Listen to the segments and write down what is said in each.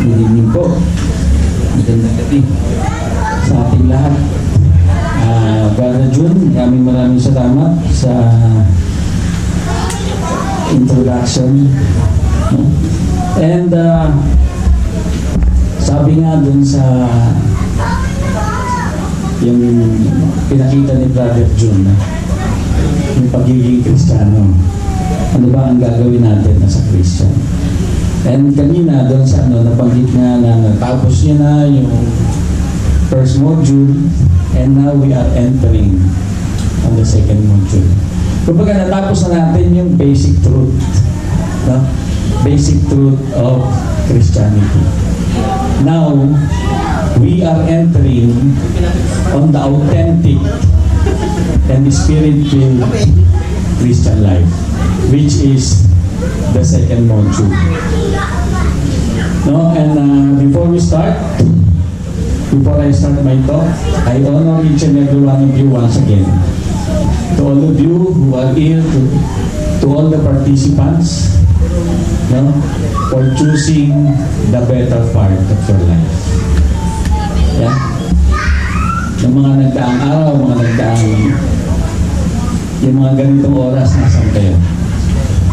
Good evening po. Magandang gabi sa ating lahat. Brother Jun, maraming salamat sa introduction. And sabi nga dun sa yung pinakita ni Brother Jun, yung pagiging Kristiyano, ano ba ang gagawin natin as a Christian? And kanina doon sa nabanggit nga na natapos niya na yung first module and now we are entering on the second module. Kumbaga natapos na natin yung basic truth, no? Basic truth of Christianity. Now, we are entering on the authentic and spirit-filled Christian life, which is the second module. No, and before I start my talk, I honor each and every one of you once again. To all of you who are here, to all the participants, no, for choosing the better part of your life. Yeah? Yung mga nagdaang araw, yung mga ganitong oras, nasan kayo?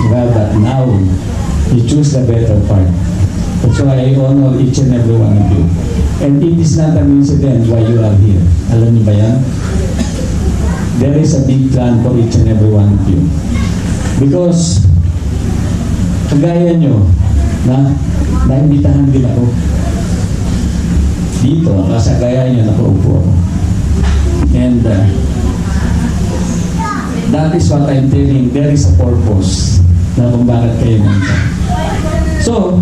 Well, but now, you choose the better part. That's why I honor each and every one of you. And it is not an incident why you are here. Alam niyo ba yan? There is a big plan for each and every one of you. Because, kagaya nyo, naimbitahan din ako. Dito, kasagaya nyo, nakaupo ako. And that is what I'm telling. There is a purpose na kung bakit kayo nandito. So,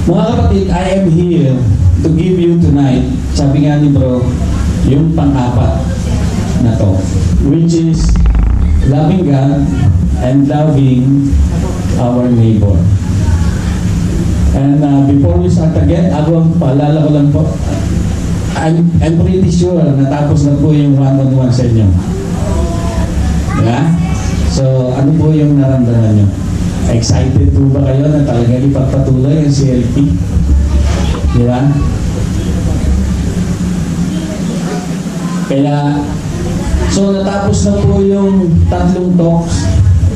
mga kapatid, I am here to give you tonight, sabi nga ni bro, yung pang-apat na to, which is loving God and loving our neighbor. And before we start again, paalala ko lang po, I'm pretty sure natapos na po yung one-on-one sa inyo. Diba? So, ano po yung naramdaman nyo? Excited po ba kayo na talaga ipagpatuloy ang CLP? Diba? Kaya, so natapos na po yung tatlong talks.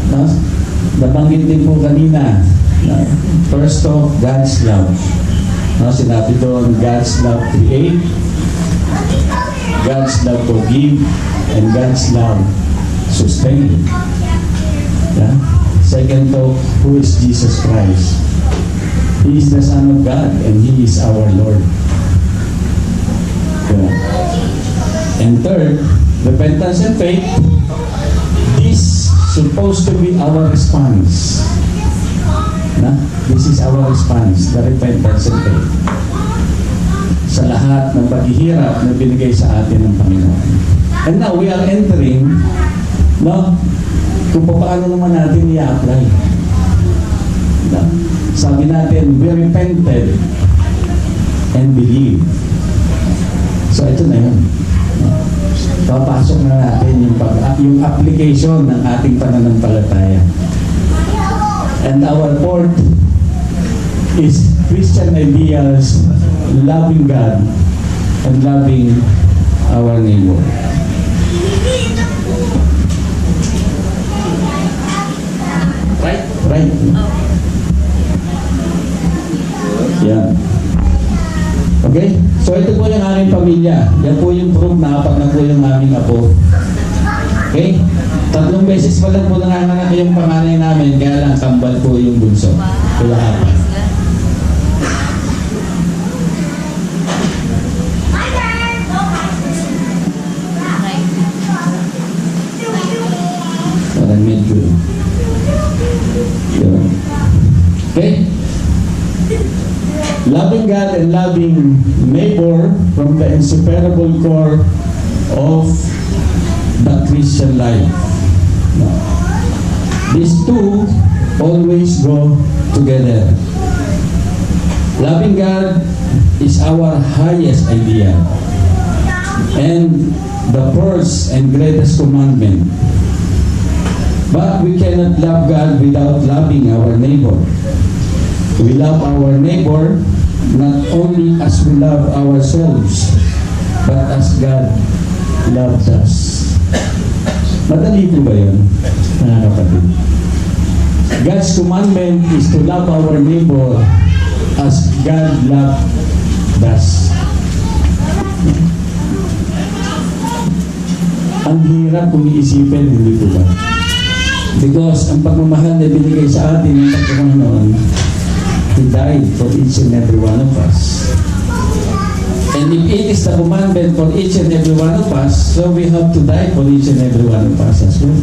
No? Nabanggit din po kanina. No? First talk, God's love. No? Sinabi doon, God's love create, God's love forgive, and God's love sustain. Yeah? Second talk, who is Jesus Christ? He is the Son of God and He is our Lord. Yeah. And third, repentance and faith. This supposed to be our response. Na? This is our response, the repentance and faith. Sa lahat ng paghihirap na binigay sa atin ng Panginoon. And now we are entering, no? Kung paano naman natin i-apply. Sabi natin, we repented and believe. So ito na yun. Papasok na natin yung application ng ating pananampalataya. And our fourth is Christian ideals, loving God and loving our neighbor. Right? Yan. Okay? So ito po yung aming pamilya. Yan po yung proof na apat na po yung aming apo. Okay? 3 beses pa lang po nanganganak yung panganay namin, kaya lang kambal po yung bunso. Kaya apat. Parang medyo. Okay? Loving God and loving neighbor from the inseparable core of the Christian life. These two always go together. Loving God is our highest idea and the first and greatest commandment. But we cannot love God without loving our neighbor. We love our neighbor not only as we love ourselves, but as God loved us. Madali po ba yun, mga kapatid? God's commandment is to love our neighbor as God loved us. Ang hirap kung iisipin, hindi po ba? Because ang pagmamahal na binigay sa atin ng Panginoon, He died for each and every one of us. And if it is the commandment for each and every one of us, so we have to die for each and every one of us as well.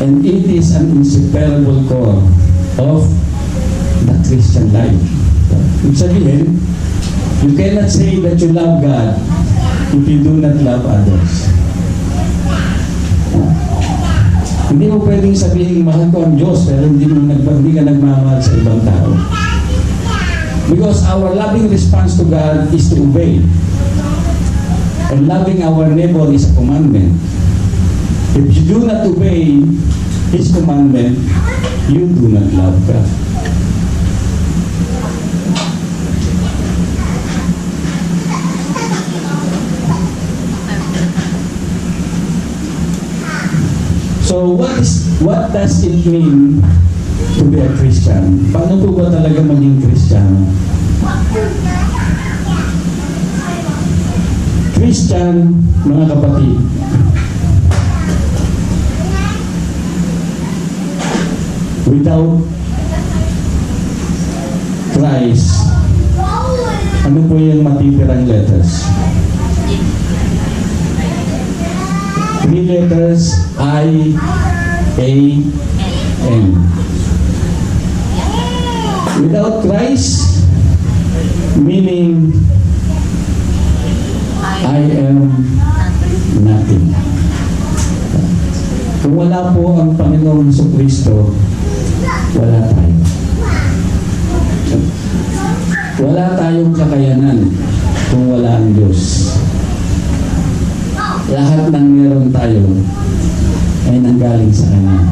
And it is an inseparable core of the Christian life. Ibig sabihin, you cannot say that you love God if you do not love others. Hindi mo pwedeng sabihin, mahal ko ang Diyos, pero hindi ka nagmamahal sa ibang tao. Because our loving response to God is to obey. And loving our neighbor is a commandment. If you do not obey His commandment, you do not love God. So what does it mean to be a Christian? Paano po ba talaga maging Kristiyano? Christian, mga kapatid, without Christ, ano po yung matitirang letters? 3 letters, I, A, N. Without Christ, meaning I am nothing. Kung wala po ang Panginoong Jesucristo, wala tayo. Wala tayong kakayanan kung wala ang Diyos. Lahat ng meron tayo ay nanggaling sa Kanya.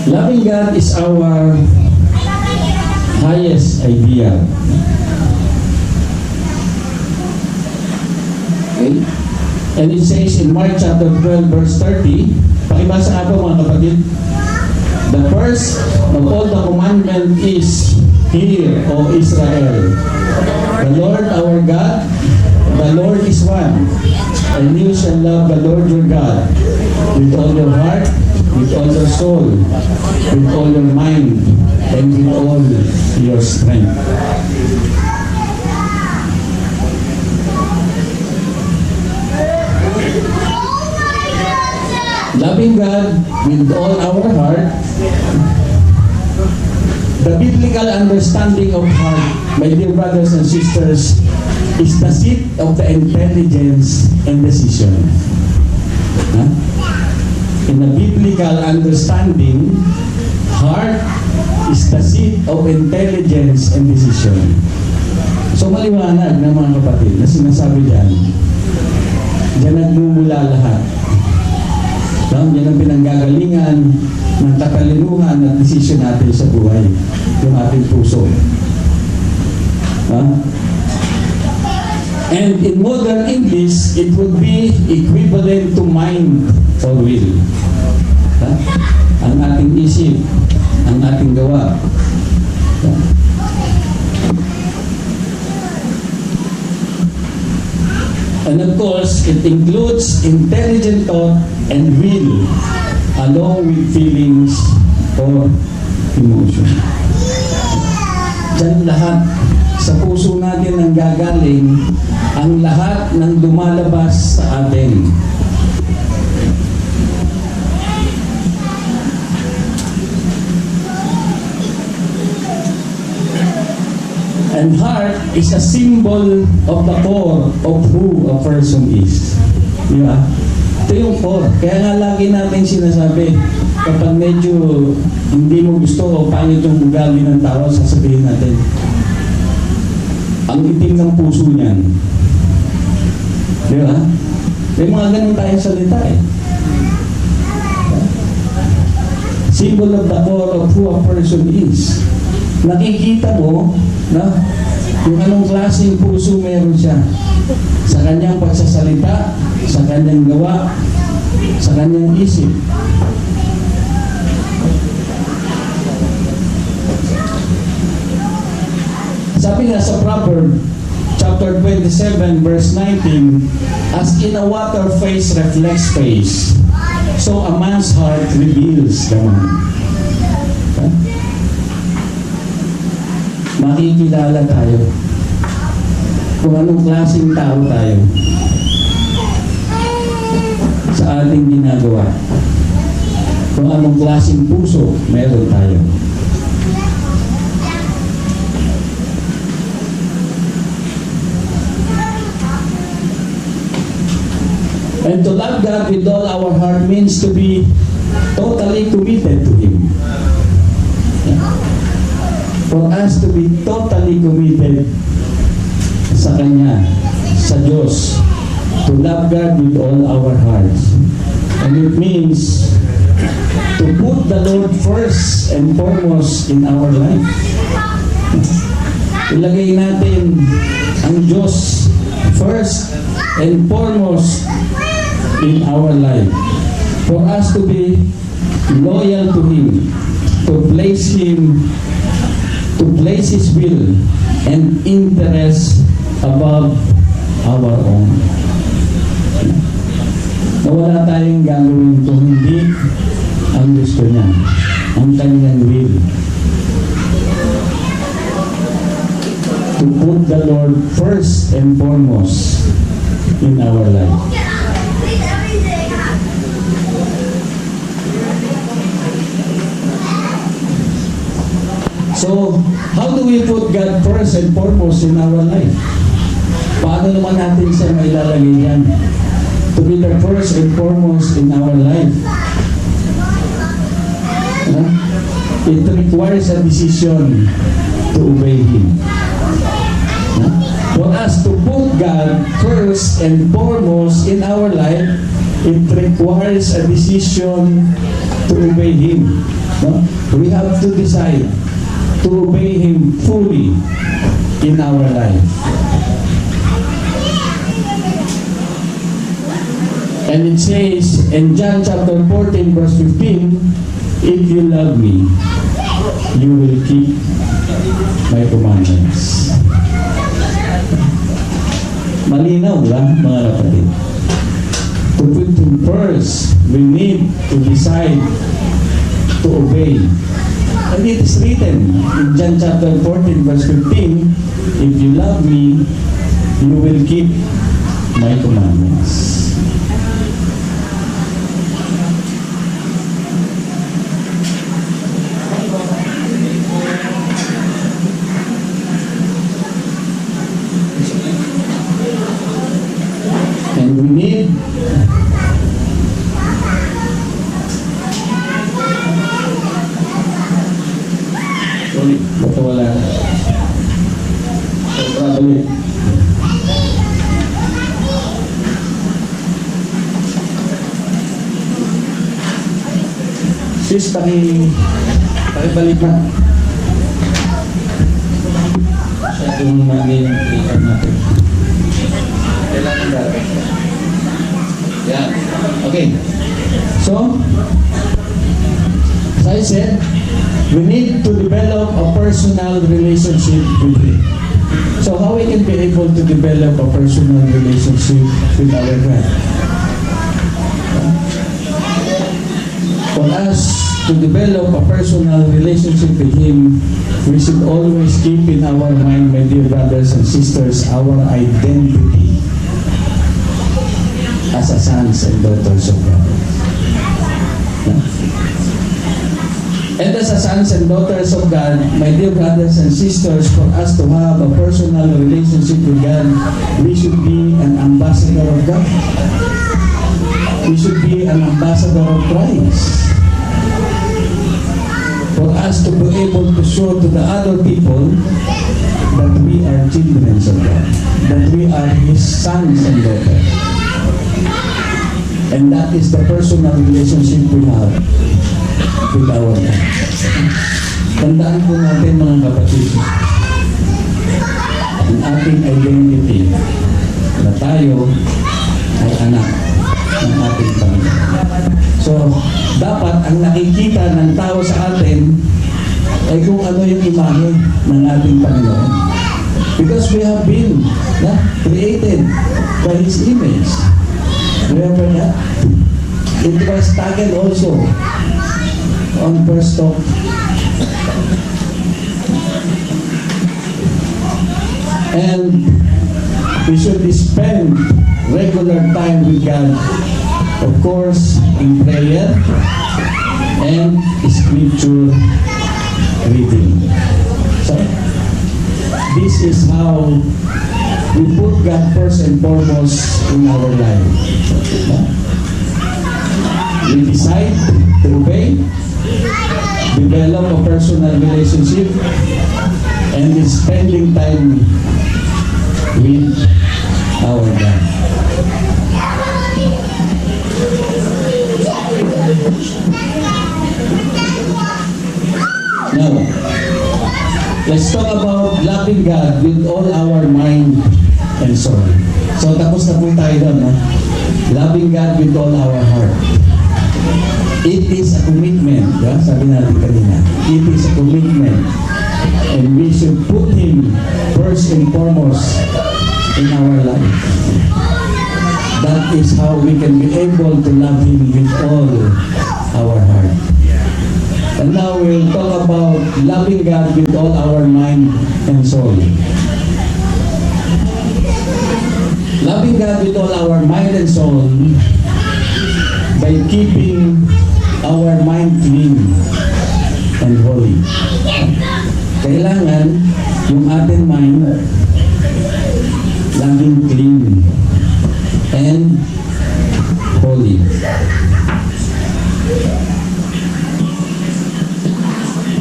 Loving God is our highest ideal. Okay? And it says in Mark chapter 12 verse 30, pakibasa nga po mga kapatid, the first of all the commandment is, Hear, O Israel, the Lord our God, the Lord is one, and you shall love the Lord your God with all your heart, with all your soul, with all your mind, and with all your strength. Loving God with all our heart, the biblical understanding of heart, my dear brothers and sisters, is the seat of the intelligence and decision. In the biblical understanding, heart is the seat of intelligence and decision. So maliwanag na mga kapatid na sinasabi diyan, diyan nagmumula lahat. Yan ang pinanggagalingan ng katalinuhan at desisyon natin sa buhay, yung ating puso. And in modern English, it would be equivalent to mind or will. Ang ating isip, ang ating gawa. And of course, it includes intelligent thought and will, along with feelings or emotion. Diyan lahat sa puso natin ang gagaling ang lahat ng lumalabas sa atin. And heart is a symbol of the core of who a person is. Di ba? Ito yung core. Kaya nga lagi natin sinasabi, kapag medyo hindi mo gusto o pangit yung ugali ng tao, sasabihin natin, ang itim ng puso niyan, Di ba? May mga ganun tayong salita eh. Symbol of the core of who a person is. Nakikita mo na kung anong klaseng puso meron siya sa kanyang pagsasalita, sa kanyang gawa, sa kanyang isip. Sabi nga sa Proverbs chapter 27 verse 19, as in a water face reflects face, so a man's heart reveals the man. Makikilala tayo kung anong klaseng tao tayo sa ating ginagawa, kung anong klaseng puso meron tayo. And to love God with all our heart means to be totally committed to Him. For us to be totally committed sa Kanya, sa Diyos, to love God with all our hearts. And it means to put the Lord first and foremost in our life. Ilagay natin ang Diyos first and foremost in our life. For us to be loyal to Him, to place His will and interest above our own. Na wala tayong gagawin kung hindi ang gusto niya, ang kanyang will. To put the Lord first and foremost in our life. So, how do we put God first and foremost in our life? Paano naman natin siya mailalagay yan? To be the first and foremost in our life. It requires a decision to obey Him. For us to put God first and foremost in our life, it requires a decision to obey Him. We have to decide to obey Him fully in our life. And it says in John chapter 14 verse 15, if you love me, you will keep my commandments. Malinaw ba, mga kapatid? To put Him first, we need to decide to obey. And it is written in John chapter 14 verse 15, if you love me, you will keep my commandments. And we need baka wala. Balik. Sis, pakibalik na. Masyadong maging ikan natin. Kailangan natin. Yeah. Okay. So, as I said, we need to develop a personal relationship with Him. So how we can be able to develop a personal relationship with our God? For us to develop a personal relationship with Him, we should always keep in our mind, my dear brothers and sisters, our identity as a sons and daughters of God. And as a sons and daughters of God, my dear brothers and sisters, for us to have a personal relationship with God, we should be an ambassador of God. We should be an ambassador of Christ. For us to be able to show to the other people that we are children of God, that we are His sons and daughters. And that is the personal relationship we have with our God. Tandaan po natin mga kapatid, ang ating identity na tayo ay anak ng ating Panginoon. So, dapat ang nakikita ng tao sa atin ay kung ano yung imahe ng ating Panginoon. Because we have been created by His image. Remember that? It was tagged also on first talk. And we should spend regular time with God, of course, in prayer and scripture reading. So, this is how we put God first and foremost in our life. We decide to obey, develop a personal relationship, and spending time with our God. Now, let's talk about loving God with all our mind and soul. So, tapos na po tayo doon. Loving God with all our heart. It is a commitment. Sabi natin kanina. It is a commitment. And we should put Him first and foremost in our life. That is how we can be able to love Him with all our heart. And now we'll talk about loving God with all our mind and soul. Loving God with all our mind and soul by keeping our mind clean and holy. Kailangan yung ating mind laging clean and holy.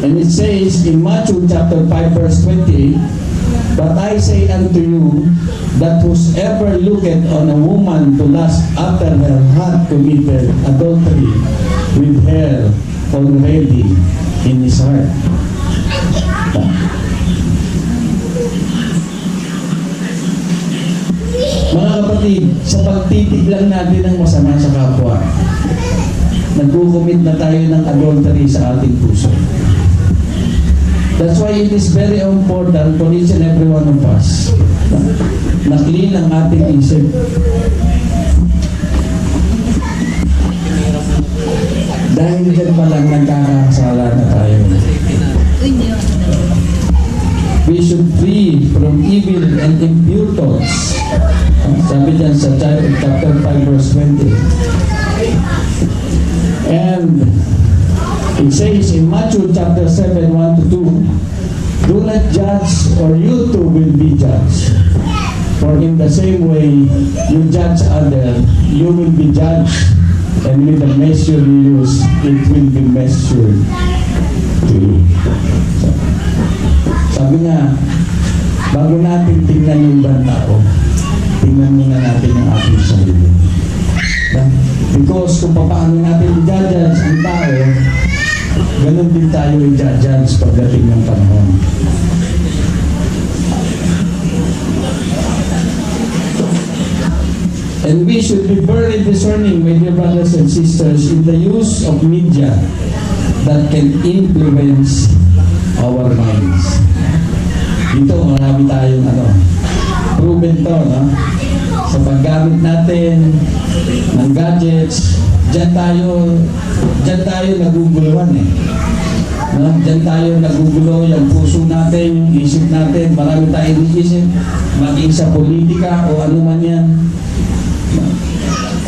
And it says in Matthew chapter 5 verse 28, "But I say unto you, that whosoever looketh on a woman to lust after her hath committed adultery with her already in his heart." Mga kapatid, sa pagtitig lang natin ng masama sa kapwa, nagkukumit na tayo ng adultery sa ating puso. That's why it is very important for each and every one of us na clean ang ating isip. Dahil dyan pa lang nagkakasala na tayo. We should flee from evil and impure thoughts. Sabi dyan sa chapter 5 verse 20. And it says in Matthew chapter 7, 1 to 2, "Do not judge, or you too will be judged. For in the same way you judge others, you will be judged. And with the measure you use, it will be measured to you." Sabi nga, bago natin tingnan yung ibang tao, tingnan muna natin ang ating sarili. Because kung paano natin i-judge ang tao, ganun din tayo i-judge pagdating ng panahon. And we should be very discerning, my dear brothers and sisters, in the use of media that can influence our minds. Dito, marami tayong proven to, no? Sa paggamit natin ng gadgets, dyan tayo naguguluhan eh. No? Dyan tayo nagugulo yung puso natin, yung isip natin, marami tayong isip, maging sa politika o ano man yan.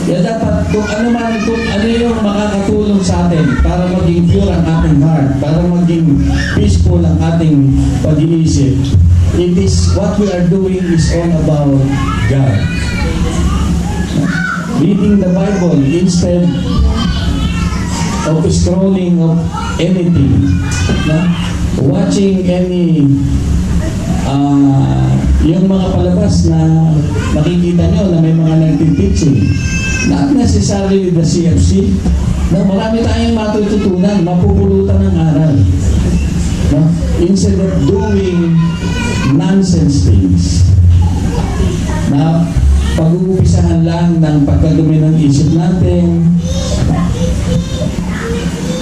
Kaya dapat kung ano yung makakatulong sa atin para maging pure ang ating heart, para maging peaceful ang ating pag-iisip, it is what we are doing is all about God. Reading the Bible instead of scrolling of anything, no? Watching any yung mga palabas na nakikita nyo na may mga nagtiteaching, not necessarily the CFC, no? Marami tayong matututunan, mapupulutan ng aral, no? Instead of doing nonsense things na pag-uupisahan lang ng pagkadumi ng isip natin.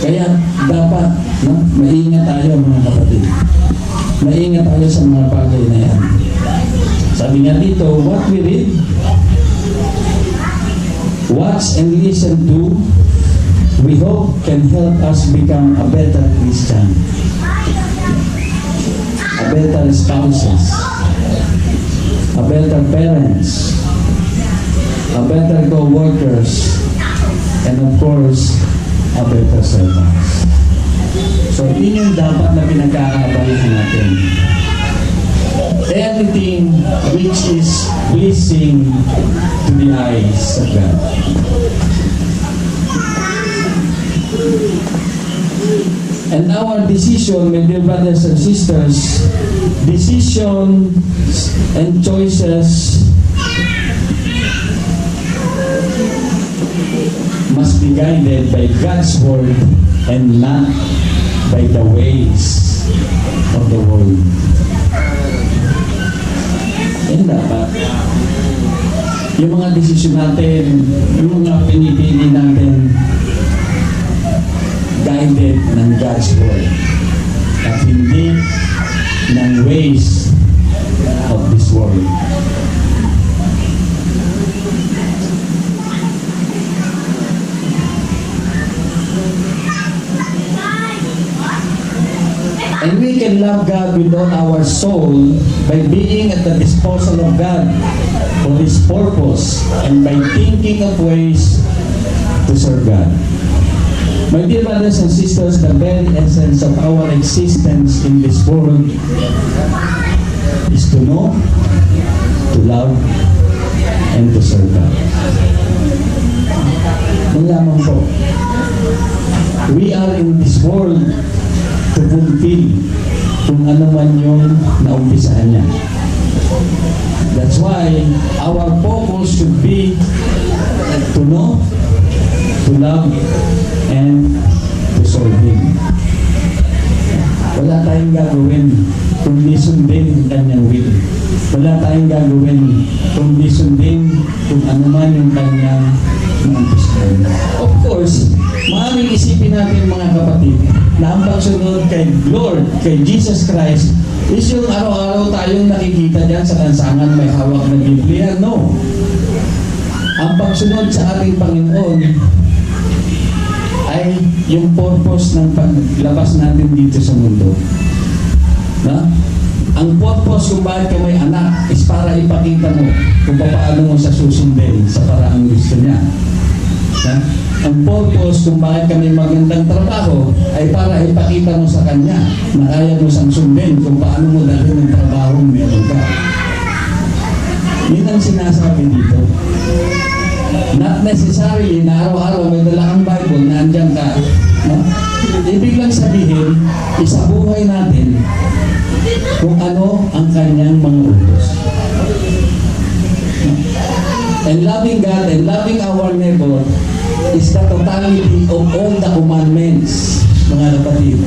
Kaya dapat, no, maingat tayo mga kapatid. Maingat tayo sa mga bagay na yan. Sabi nga dito, what we read, watch and listen to, we hope can help us become a better Christian, a better spouses, a better parents, a better co-workers, and of course, a better servants. So, yun yung dapat na pinagkakaabalahan natin. Everything which is pleasing to the eyes of God. And our decision, my dear brothers and sisters, decisions and choices must be guided by God's word and not by the ways of the world. Yan dapat. Yung mga desisyon natin, yung mga pinipili natin, guided ng God's word at hindi ng ways of this world. And we can love God with all our soul by being at the disposal of God for His purpose and by thinking of ways to serve God. My dear brothers and sisters, the very essence of our existence in this world is to know, to love, and to serve God. Malaman po, we are in this world to fulfill kung ano man yung naumpisahan niya. That's why our focus should be to know, to love, and to serve Him. Wala tayong gagawin kundi sundin ang kanyang will. Wala tayong gagawin kundi sundin kung ano man yung kanyang naumpisahan. Of course, maaaring isipin natin mga kapatid na ang pagsunod kay Lord, kay Jesus Christ, is yung araw-araw tayong nakikita dyan sa lansangan may hawak na Biblia. No. Ang pagsunod sa ating Panginoon ay yung purpose ng paglabas natin dito sa mundo. No? Ang purpose kung bakit ka may anak is para ipakita mo kung paano mo sa susundin sa paraang gusto niya. No? Ang purpose kung bakit kami magandang trabaho ay para ipakita mo sa kanya na kaya mo siyang sundin kung paano mo dalhin ang trabaho meron ka. Yun ang sinasabi dito. Not necessarily na araw-araw may dala kang Bible na andyan ka. No? Ibig lang sabihin, isabuhay natin kung ano ang kanyang mga utos. And loving God and loving our neighbor is the totality of all the commandments, mga kapatid.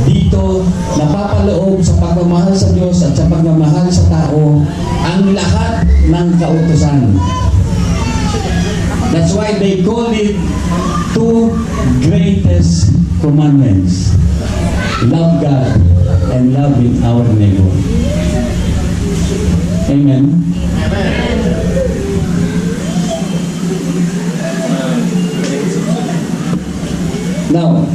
Dito, napapaloob sa pagmamahal sa Diyos at sa pagmamahal sa tao ang lahat ng kautusan. That's why they call it two greatest commandments. Love God and love our neighbor. Amen? Now,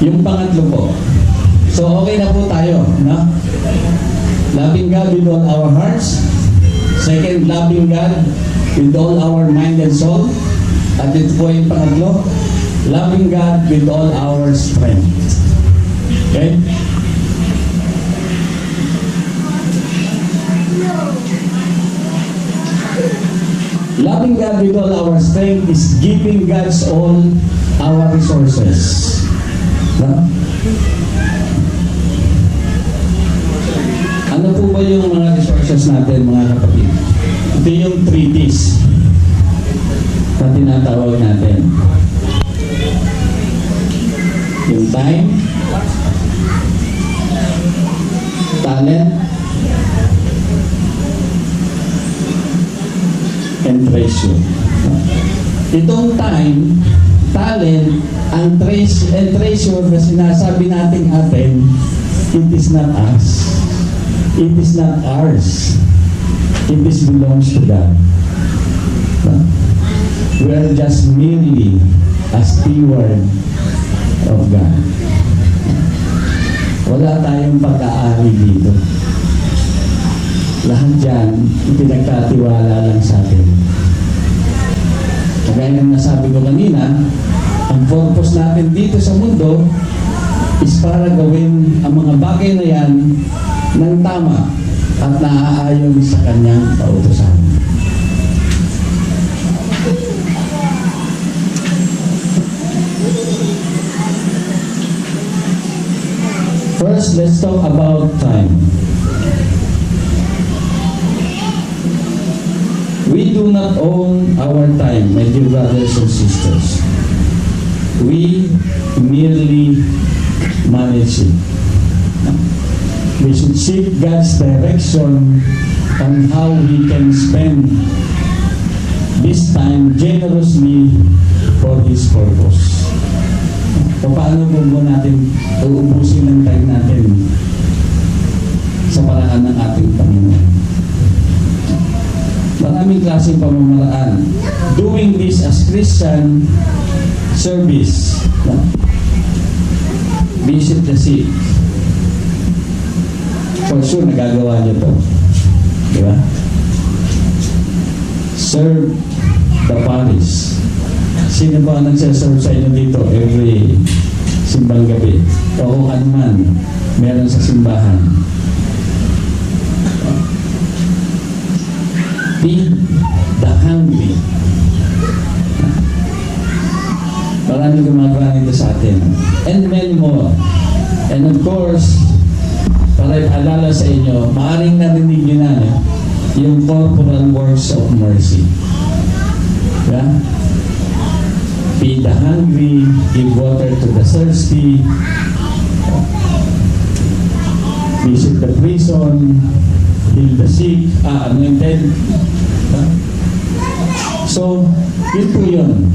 yung pangatlo po. So, okay na po tayo, no? Loving God with all our hearts. Second, loving God with all our mind and soul. At ito po yung pangatlo, loving God with all our strength. Okay? Loving God with all our strength is giving God's all our resources. No? Ano po ba yung mga resources natin, mga kapatid? Ito yung 3Ds na tinatawag natin. Yung time, talent, and treasure. Itong time, talent, and treasure na sinasabi natin atin, it is not us. It is not ours. It is belongs to God. We are just merely a steward of God. Wala tayong pag-aari dito. Lahat dyan, ipinagkatiwala lang sa atin. Kagaya ng nasabi ko kanina, ang purpose natin dito sa mundo is para gawin ang mga bagay na yan ng tama at naaayon sa kanyang kautusan. First, let's talk about time. We do not own our time, my dear brothers and sisters. We merely manage it. We should seek God's direction on how we can spend this time generously for His purpose. O paano po natin uubusin ang time natin sa paraan ng ating Panginoon? Maraming klaseng pamamaraan. Doing this as Christian service. Visit the sick. For sure, nagagawa niyo to. Di ba? Serve the parish. Sino ba ang nagsaserve sa inyo dito every simbang gabi? O kung ano man, meron sa simbahan. Feed the hungry. Maraming gumagawa nito sa atin. And many more. And of course, para ipaalala sa inyo, maaaring narinig nyo na, no? Yung corporal works of mercy. Yeah? Feed the hungry, give water to the thirsty, visit the prison, heal the sick, anointed. So, yun po yun.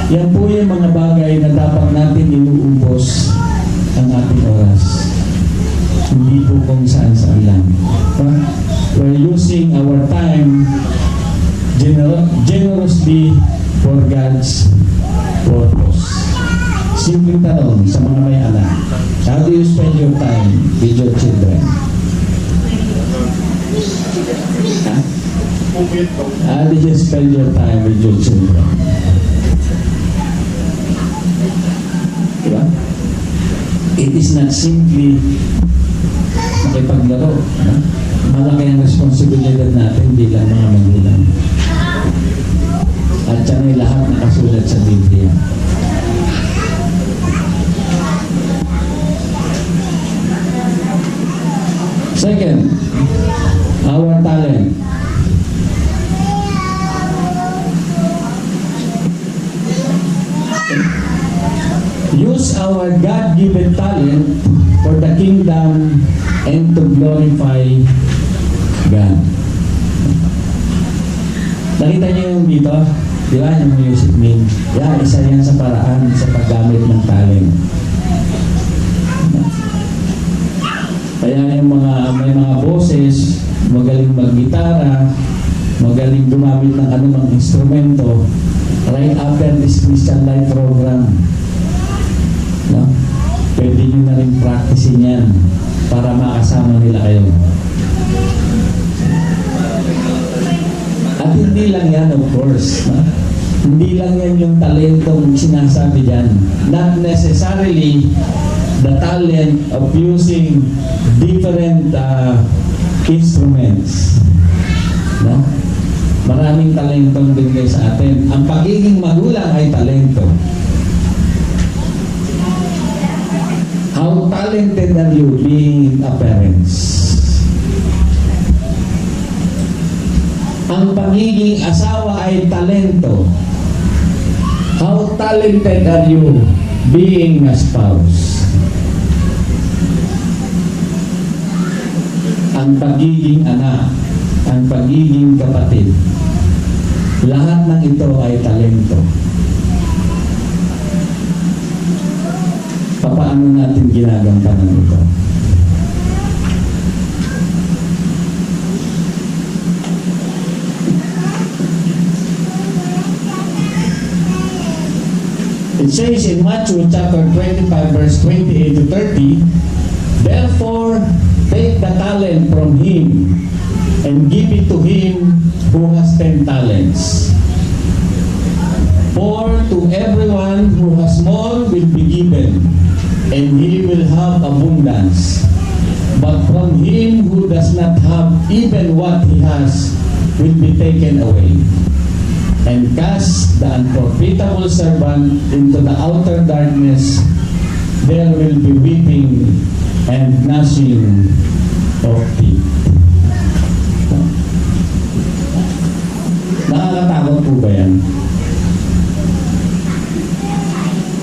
Yan po yung mga bagay na dapat natin inuubos ang ating oras. Hindi po kung saan-saan lang. We're using our time generously for God's purpose. Simpleng tanong sa mga may anak. How do you spend your time with your children? How do you spend your time with your children? Diba? It is not simply makipaglaro. No? Malaki ang responsibilidad natin bilang mga magulang. At yan ay lahat nakasulat sa Biblia. Second, our talent. Use our God-given talent for the kingdom and to glorify God. Nakita niyo yung dito? Di ba? Yung music mean. Yan, isa yan sa paraan sa paggamit ng talent. Kaya yung may mga boses, magaling mag-gitara, magaling gumamit ng anumang instrumento, right after this Christian Life program, no? Pwede nyo na rin practicein yan para makasama nila kayo. At hindi lang yan, of course. No? Hindi lang yan yung talentong sinasabi dyan. Not necessarily the talent of using different instruments. No? Maraming talentong bigay sa atin. Ang pagiging magulang ay talento. talented are you being a parents? Ang pagiging asawa ay talento. How talented are you being a spouse? Ang pagiging anak, ang pagiging kapatid, lahat ng ito ay talento. Paano natin ginagampanan ito? It says in Matthew chapter 25 verse 28 to 30, therefore take the talent from him and give it to him who has 10 talents. For to everyone who has small will be given, and he will have abundance. But from him who does not have even what he has will be taken away. And cast the unprofitable servant into the outer darkness. There will be weeping and gnashing of teeth. Nakakatakot po ba yan?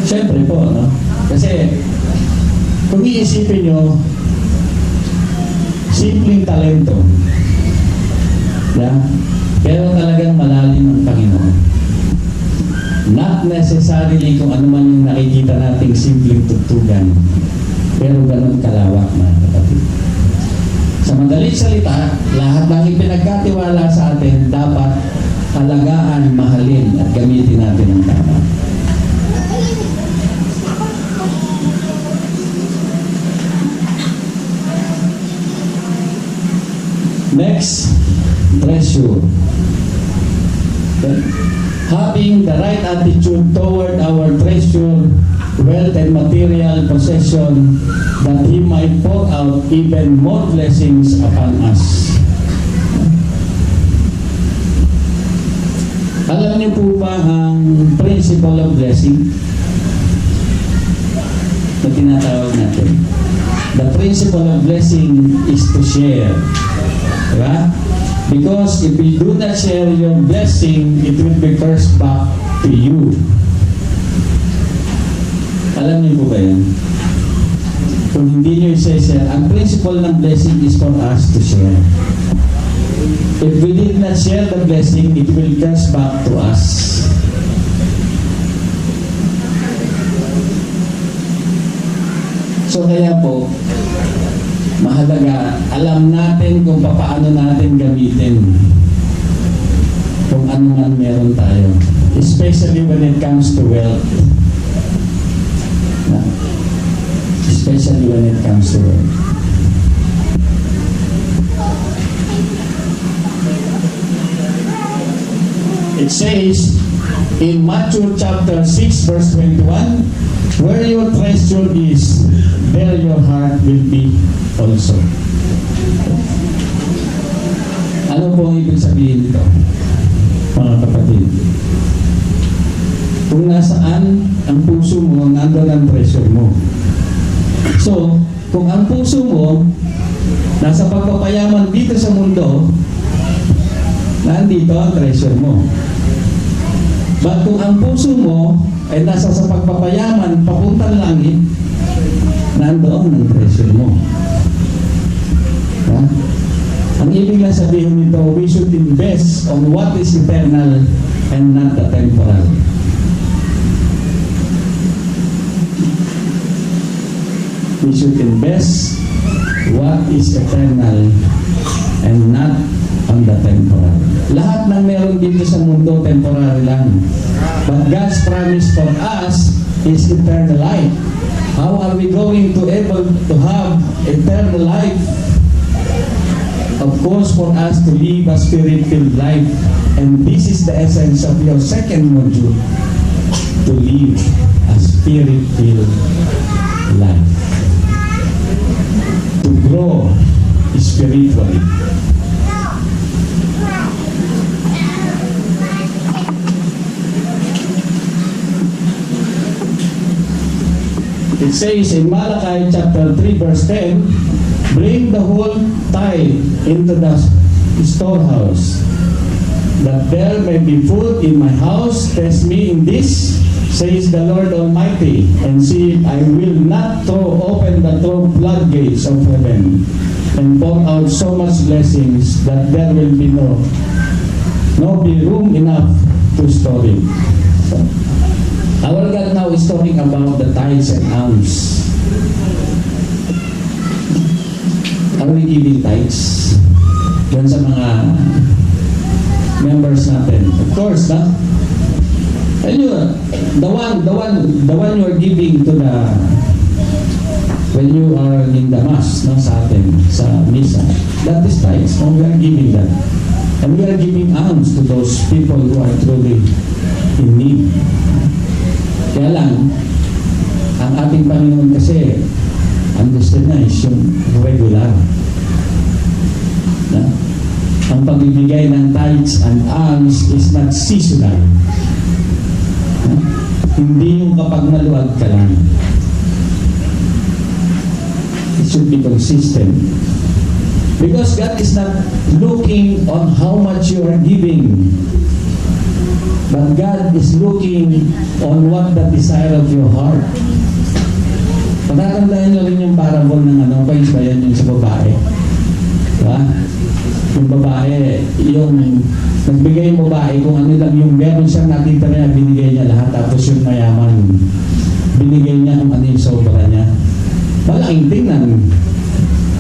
Siyempre po, no? Kasi kung iisipin nyo, simpleng talento. Yeah? Pero talagang malalim ang Panginoon. Not necessarily kung ano man yung nakikita nating simpleng tugtugan, pero ganun kalawak, mga kapatid. Sa madaling salita, lahat ng ipinagkatiwala sa atin dapat alagaan, mahalin at gamitin natin ang tama. Next, treasure. Having the right attitude toward our treasure, wealth and material possession, that He might pour out even more blessings upon us. Alam niyo po ba ang principle of blessing na tinatawag natin? The principle of blessing is to share. Diba? Because if you do not share your blessing, it will be cursed back to you. Alam niyo po ba yan? Kung hindi niyo i-share, ang principle ng blessing is for us to share. If we did not share the blessing, it will curse back to us. So kaya po, mahalaga, alam natin kung paano natin gamitin kung ano man meron tayo. Especially when it comes to wealth. Especially when it comes to wealth. It says in Matthew chapter 6 verse 21, where your treasure is, there your heart will be also. Ano po ang ibig sabihin nito, mga kapatid? Kung nasaan ang puso mo, nandun ang treasure mo. So, kung ang puso mo nasa pagpapayaman dito sa mundo, nandito ang treasure mo. But kung ang puso mo ay nasa sa pagpapayaman papuntang langit, nandoon ang treasure mo. Ha? Ang ibig lang sabihin nito, we should invest on what is eternal and not the temporal. We should invest what is eternal and not on the temporal. Lahat ng meron dito sa mundo, temporary lang. But God's promise for us is eternal life. How are we going to able to have eternal life? Of course, for us to live a spirit-filled life. And this is the essence of your second module, to live a spirit-filled life. To grow spiritually. It says in Malachi chapter 3 verse 10, bring the whole tithe into the storehouse, that there may be food in my house. Test me in this, says the Lord Almighty, and see if I will not throw open the floodgates of heaven and pour out so much blessings that there will be no be room enough to store it. So, our God now is talking about the tithes and alms. Are we giving tithes? Yan sa mga members natin. Of course, na? And you, the one you are giving to the, when you are in the mass, no, sa atin, sa misa, that is tithes. No? We are giving that. And we are giving alms to those people who are truly in need. Kaya lang, ang ating Panginoon kasi, ang gusto niya is yung regular. Na? Ang pagbibigay ng tithes and alms is not seasonal. Na? Hindi yung kapag maluwag ka lang. It should be consistent. Because God is not looking on how much you are giving, but God is looking on what the desire of your heart. Patatandaan nyo rin yung parable ng ano, page ba yan yung sa babae? Diba? Yung babae, yung nagbigay yung babae, kung ano lang yung meron siyang nakita niya, binigay niya lahat, tapos yung mayaman, binigay niya kung ano yung sobra niya. Malaking tingnan.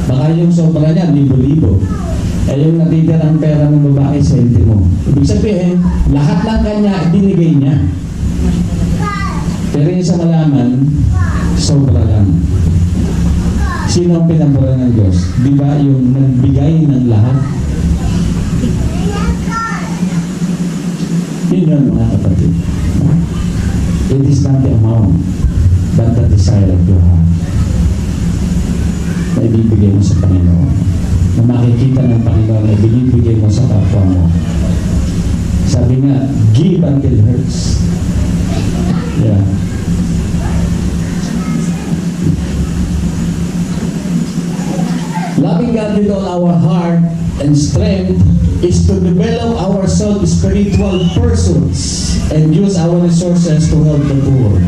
Baka yung sobra niya, libo-libo. Eh yung natitirang pera ng babae, sentimo. Ibig sabihin, lahat ng kanya, binigay niya. Pero yung sa malaman, sobra lang. Sino ang pinabura ng Diyos? Di ba yung nagbigay ng lahat? Yun yun, mga kapatid. It is not the amount, but the desire of your heart na ibibigay mo sa Panginoon. Na makikita ng Panginoon na ibibigay mo sa kapwa mo. Sabi nga, give until hurts. Yeah. Loving God with all our heart and strength is to develop ourselves spiritual persons and use our resources to help the poor.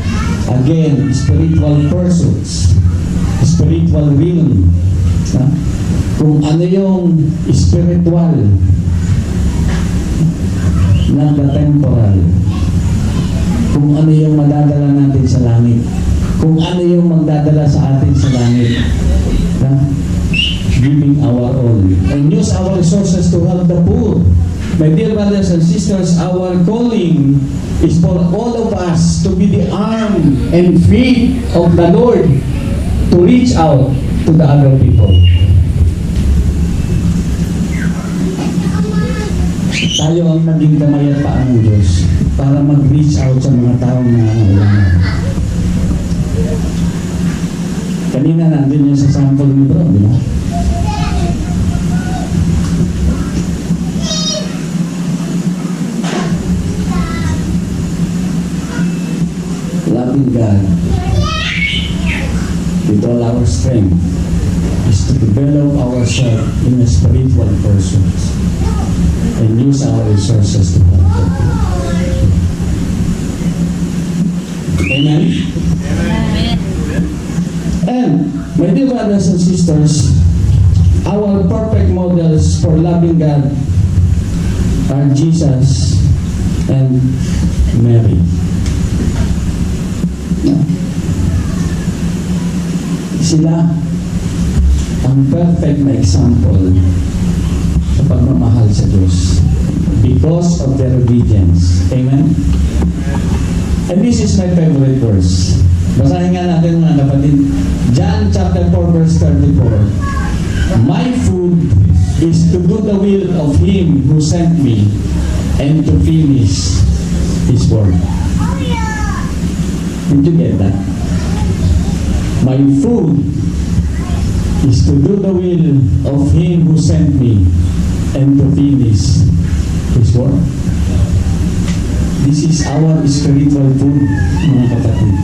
Again, spiritual persons. Spiritual realm. Kung ano yung spiritual, not the temporal. Kung ano yung madadala natin sa langit. Kung ano yung magdadala sa atin sa langit. Giving our all. And use our resources to help the poor. My dear brothers and sisters, our calling is for all of us to be the arm and feet of the Lord, to reach out to the other people. Tayo ang naging kamay at paa ng Diyos para mag-reach out sa mga taong nangangailangan. Kanina nandun yung sa sample ni Bro, di ba? Loving God with all our strength is to develop ourselves in a spiritual person and use our resources to help them. Amen? And, my dear brothers and sisters, our perfect models for loving God are Jesus and Mary. Sila ang perfect na example sa pagmamahal sa Diyos because of their obedience. Amen? And this is my favorite verse. Basahin nga natin mga kapatid. John chapter 4 verse 34. My food is to do the will of Him who sent me and to finish His work. Did you get that? My food is to do the will of Him who sent me and to finish His work. This is our spiritual food, mga kapatid.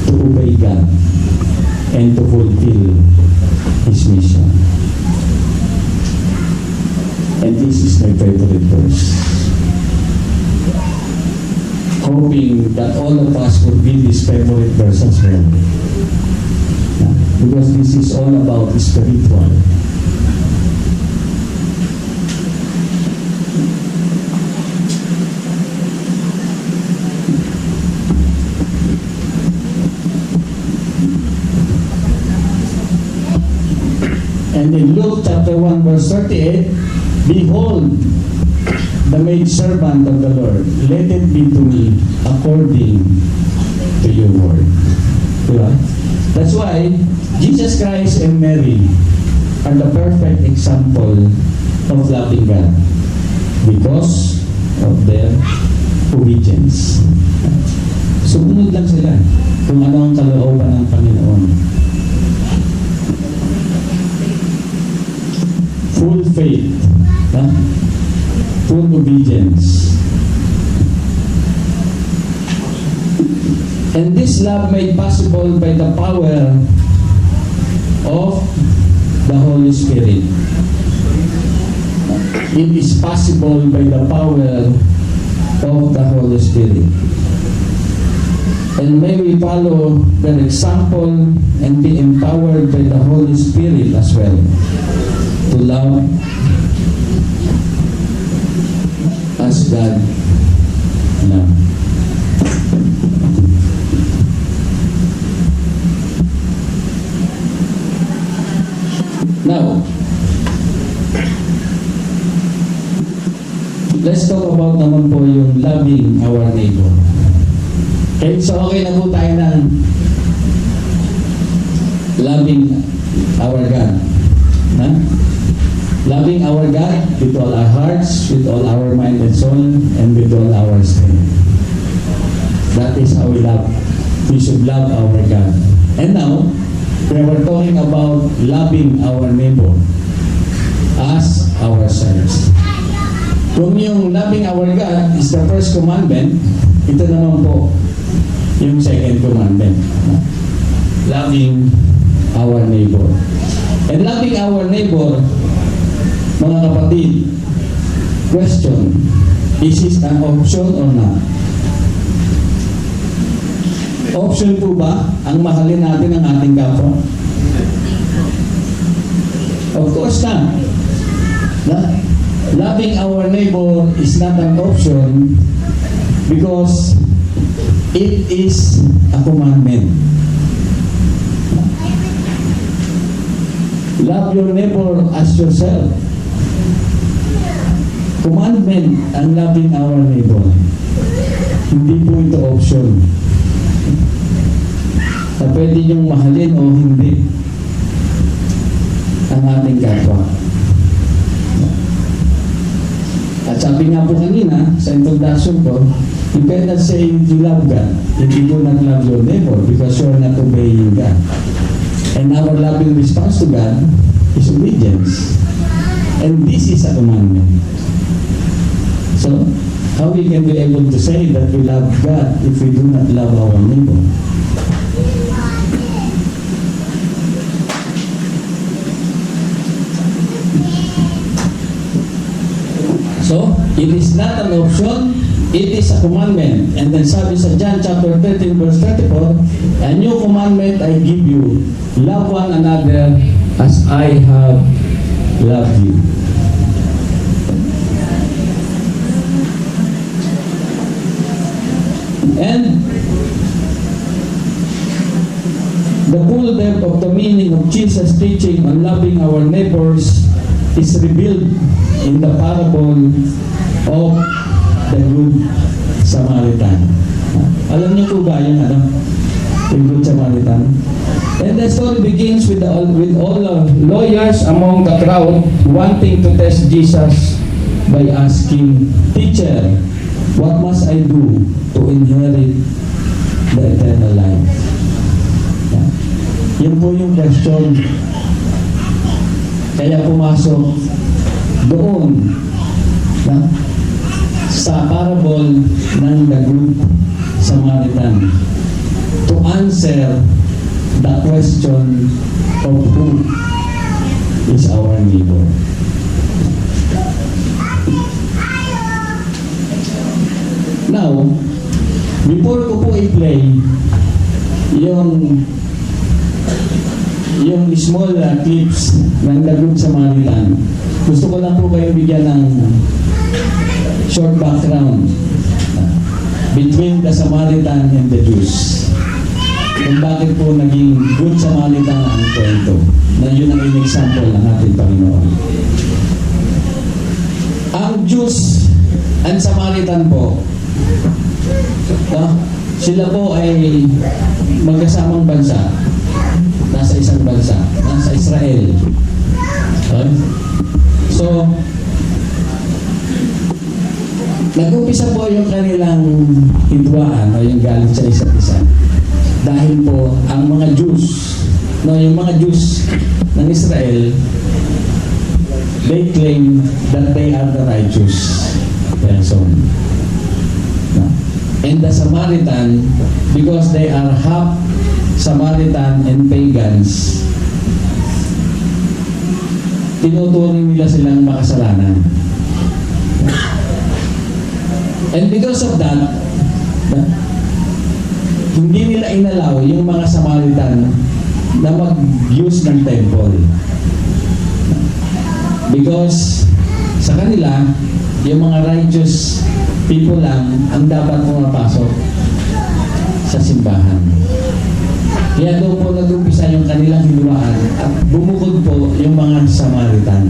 To obey God. and to fulfill His mission. And this is my favorite verse. Hoping that all of us would be this favorite verse as well. Because this is all about spiritual. And in Luke chapter 1 verse 38, behold, the maidservant of the Lord, let it be to me according to your word. Diba? That's why Jesus Christ and Mary are the perfect example of loving God because of their obedience. Sumunod lang sila kung ano ang kalooban ng Panginoon. Full faith, full obedience. And this love made possible by the power of the Holy Spirit. It is possible by the power of the Holy Spirit. And may we follow their example and be empowered by the Holy Spirit as well to love as God loves. Now, let's talk about naman po yung loving our neighbor. Okay, so okay na po tayo ng loving our God. Loving our God with all our hearts, with all our mind and soul, and with all our strength. That is how we love. We should love our God. And now, we were talking about loving our neighbor as ourselves. Kung yung loving our God is the first commandment, ito naman po yung second commandment. Loving our neighbor. And loving our neighbor, mga kapatid, question, is this an option or not? Option po ba ang mahalin natin ang ating kapwa? Of course not. Loving our neighbor is not an option because it is a commandment. Love your neighbor as yourself. Commandment ang loving our neighbor. Hindi po ito option. Na pwede niyong mahalin o hindi ang ating kapwa. At sabi nga po kanina sa introduction ko, you cannot say you love God if you do not love your neighbor because you are not obeying God. And our loving response to God is obedience. And this is a commandment. So, how we can be able to say that we love God if we do not love our neighbor? So, it is not an option, it is a commandment. And then sabi sa John chapter 13 verse 34, a new commandment I give you, love one another as I have loved you. And the full depth of the meaning of Jesus' teaching on loving our neighbors is revealed in the parable of the Good Samaritan. Alam niyo po ba yung yung Good Samaritan? And the story begins with all the lawyers among the crowd wanting to test Jesus by asking, "Teacher, what must I do to inherit the eternal life?" Yan po yung question. Kaya pumasok doon sa parable ng the Good Samaritan to answer the question of who is our neighbor. Now, before ko po i-play yung small clips ng The Good Samaritan, gusto ko lang po kayo bigyan ng short background between the Samaritan and the Jews. Kung bakit po naging Good Samaritan ang kwento, na yun ang in-example ng ating Panginoon. Ang Jews and Samaritan po, sila po ay magkasamang bansa, nasa isang bansa, nasa Israel. Okay? So, nag-umpisa po yung kanilang hidwaan o yung galit sa isa't isa. Dahil po, ang mga Jews, yung mga Jews ng Israel, they claim that they are the righteous person. And the Samaritan, because they are half Samaritan and pagans, tinuturing nila silang makasalanan. And because of that, hindi nila inalaw yung mga Samaritan na mag-use ng temple. Because sa kanila, yung mga righteous people lang ang dapat pumapasok sa simbahan. Kaya doon po nag-umpisa yung kanilang hinulaan at bumukod po yung mga Samaritan.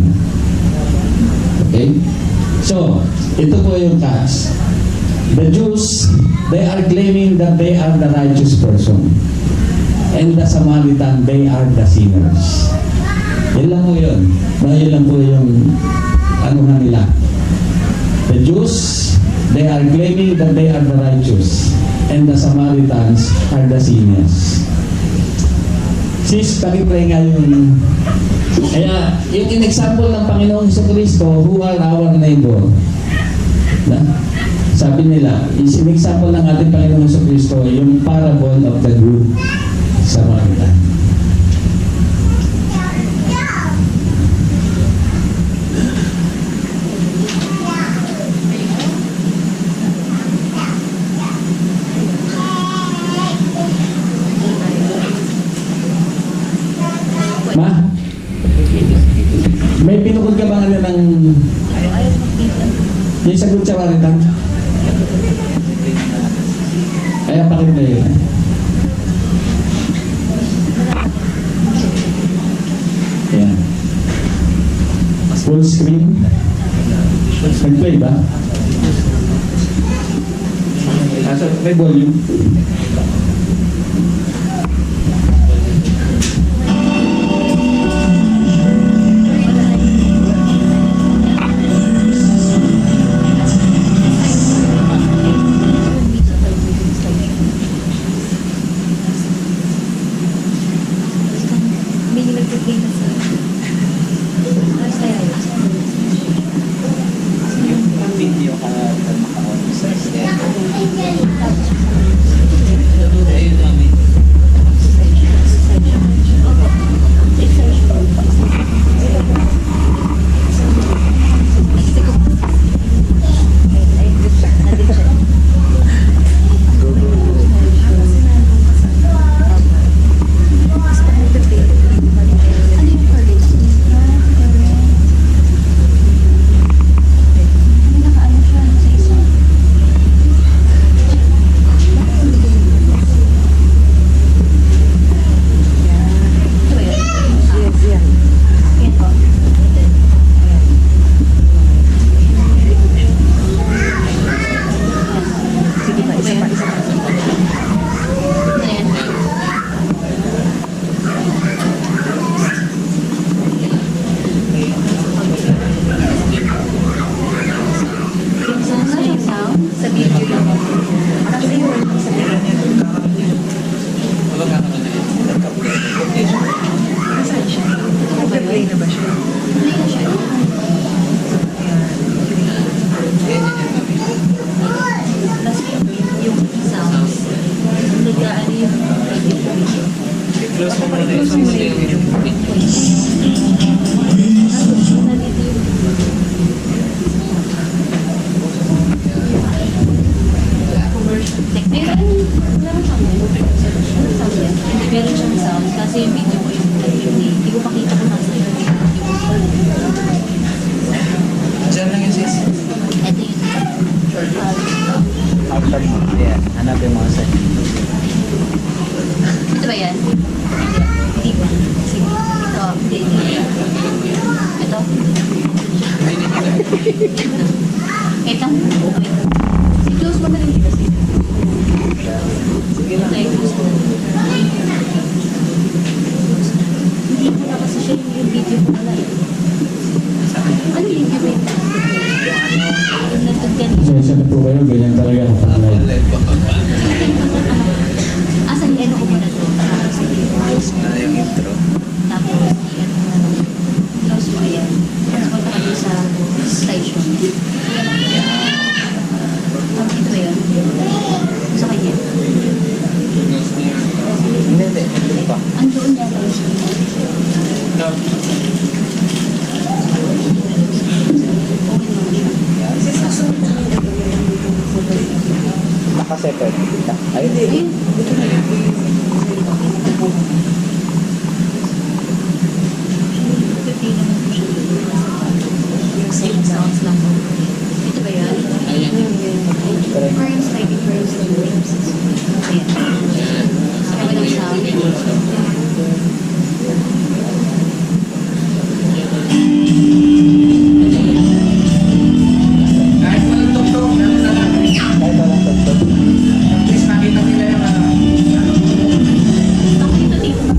Okay? So, ito po yung catch. The Jews, they are claiming that they are the righteous person. And the Samaritan, they are the sinners. Yan lang po yun. Yun lang po yung anuhan nila. The Jews, they are claiming that they are the righteous. And the Samaritans are the sinners. Sis, pakipray nga yung... Kaya, yung in-example ng Panginoong Jesucristo, who are our neighbor. Sabi nila, in-example ng ating Panginoong Jesucristo, yung parable of the Good Samaritan. Ma? May pinukod ka ba ng yung sa Good Samaritan? Kaya pakita yun. Ayan. Full screen. Nag-play ba? May volume. Tab mo. Ayan, hanapin mo sa Ito ba yan? Hindi ba? Sige. Ito. Hindi. Ito. Ito. Close mo na rin dito. Sige lang. Close mo na. Hindi ko na kasi siya yung video ko na lang. Ano yung video ko? Yung nandun ganito. Pasensya na po kayo, ganyan talaga kapag live. Asan yung ano ko muna to? close mo na yung intro. Tapos, yan mo na. Close mo yan. Tapos punta ka sa slideshow. Ito ba yun? Sa kanya? Hindi. Ito pa. Andoon niya tayo siya. Nakaseparate kita. Ayun. Ayun. Pipili naman po siya. Yung same sounds lang po. Ito ba yan? Current slide, current slide. Ayan. Kaya walang sound. Kahit walang tugtog. Ako dito dito.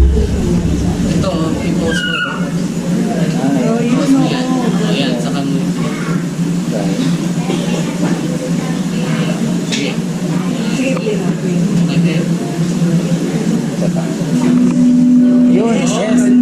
Yun, yes.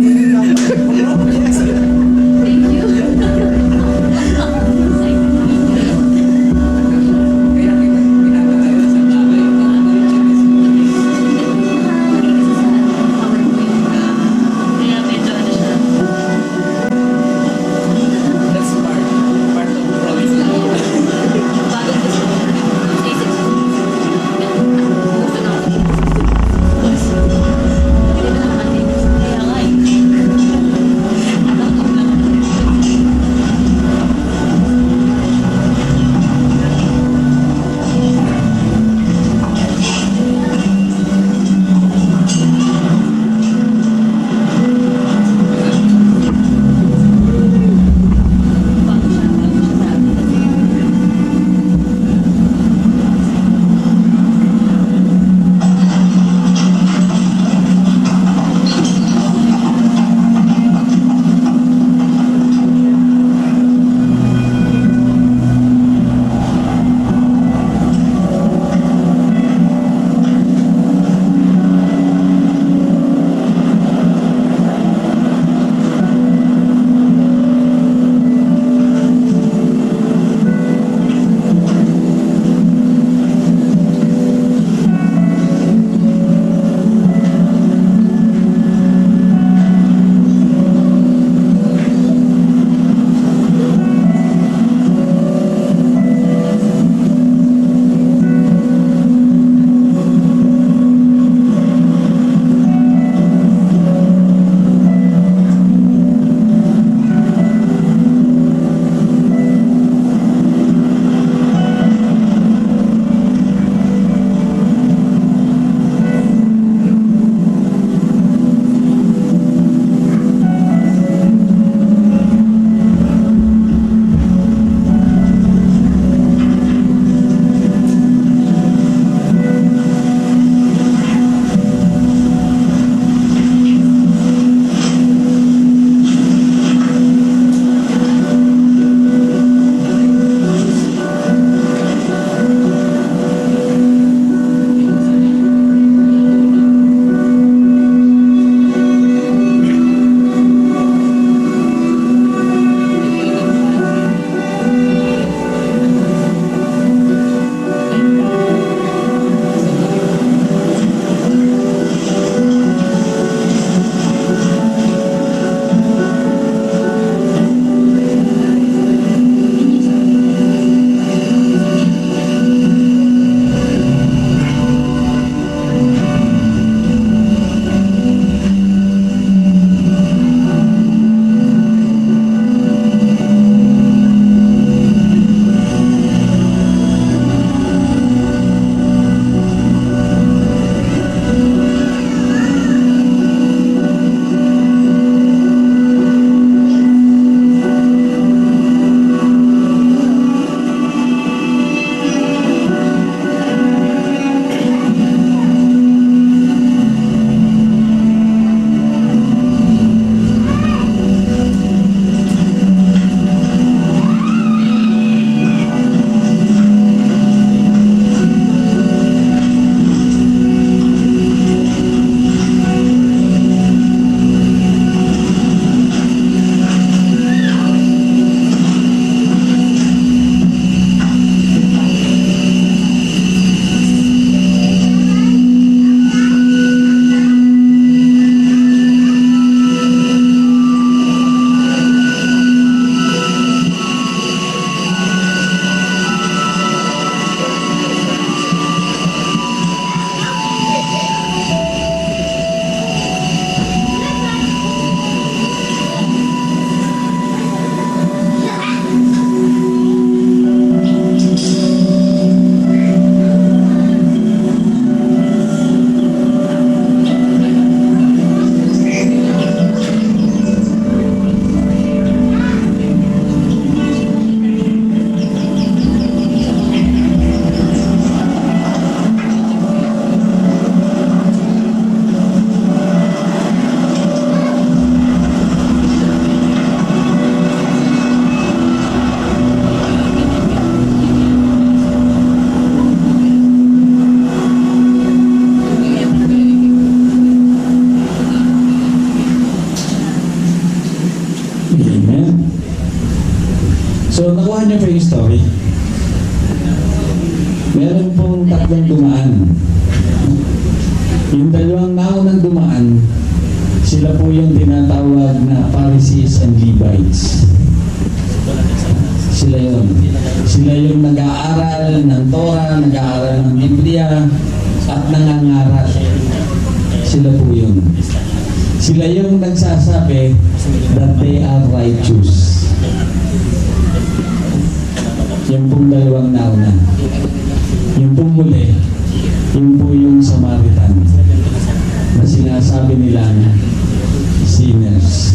biglang dumaan. Yung dalawang naunang dumaan, sila po yung tinatawag na Pharisees and Levites. Sila yun. Sila yung nag-aaral ng Torah, nag-aaral ng Biblia, at nangangaral. Sila po yun. Sila yung nagsasabi that they are righteous. Yung pong dalawang nauna. Yung pong muli, yung po yung Samaritan na sinasabi nila sinners.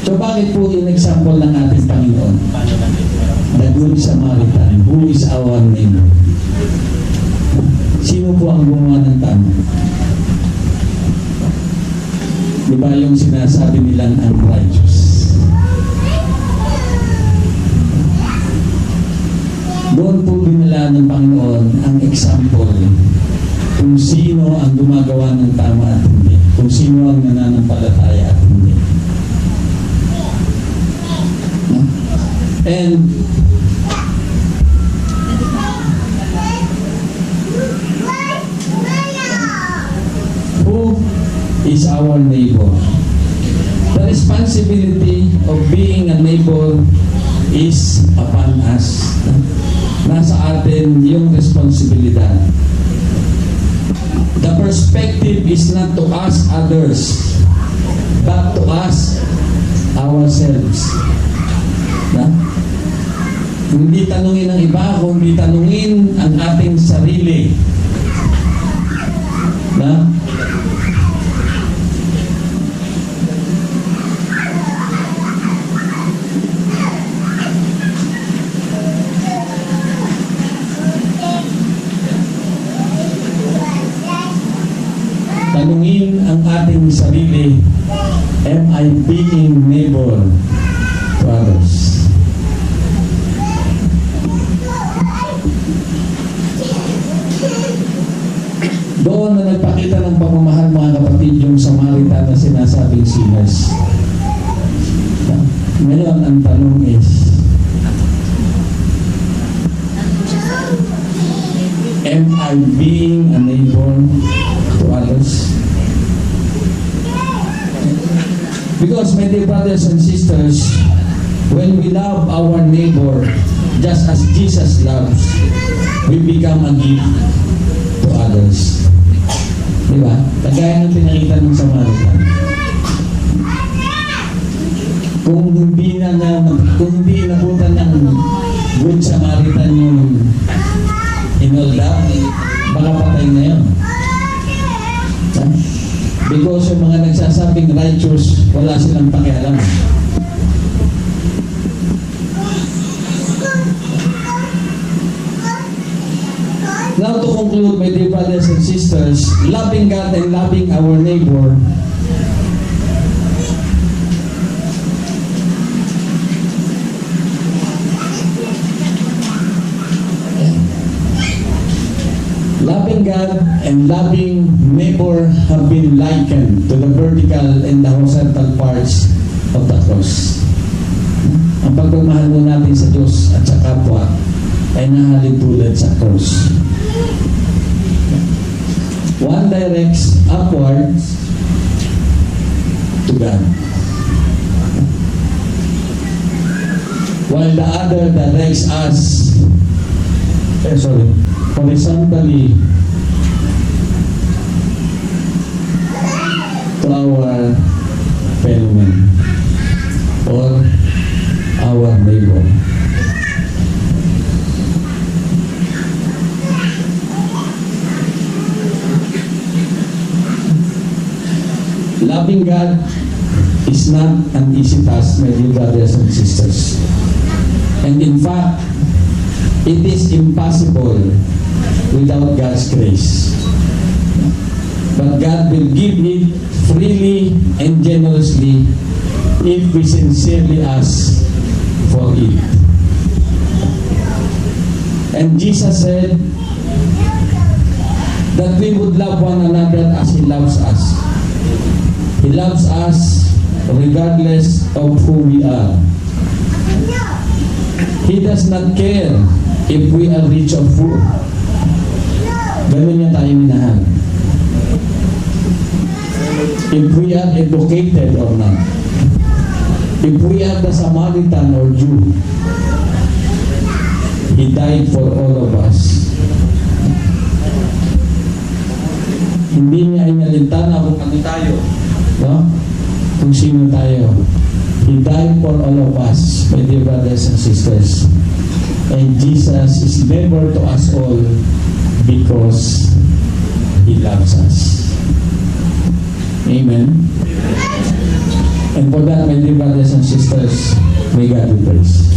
So bakit po yung example ng ating Panginoon? The Good Samaritan, who is our neighbor? Sino po ang gumawa ng tama? Di ba yung sinasabi nilang unrighteous? Doon po dinala ng Panginoon ang example kung sino ang gumagawa ng tama at hindi. Kung sino ang nananampalataya at hindi. No? And who is our neighbor? The responsibility of being a neighbor is upon us. Nasa atin yung responsibilidad. The perspective is not to ask others, but to ask ourselves. Na? Hindi tanungin ng iba, kundi tanungin ang ating sarili. Na? Tanungin ang ating sarili, am I being neighbor to others? Doon na nagpakita ng pagmamahal mga kapatid yung Samaritan na sinasabing sinners. Ngayon ang tanong is, am I being a neighbor to others? Because my dear brothers and sisters, when we love our neighbor just as Jesus loves, we become a gift to others. Diba? Kagaya ng pinakita ng Samaritan. Kung hindi inabutan ng Good Samaritan yung inolda, baka patay na yun. Because yung mga nagsasabing righteous, wala silang pakialam. Now to conclude, my dear brothers and sisters, loving God and loving our neighbor God and loving neighbor have been likened to the vertical and the horizontal parts of the cross. Ang pagmamahal mo natin sa Diyos at sa kapwa ay nahalin tulad sa cross. One directs upwards to God, while the other directs us horizontally to our fellow man or our neighbor. Loving God is not an easy task, my dear brothers and sisters. And in fact, it is impossible without God's grace. But God will give it freely and generously if we sincerely ask for it. And Jesus said that we would love one another as He loves us. He loves us regardless of who we are. He does not care if we are rich or poor. Ganun niya tayo minahal. If we are educated or not. If we are the Samaritan or Jew. He died for all of us. Hindi niya inalintana kung ano tayo. No? Kung sino tayo. He died for all of us, my dear brothers and sisters. And Jesus is neighbor to us all because He loves us. Amen. And for that, my dear brothers and sisters, may God be praised.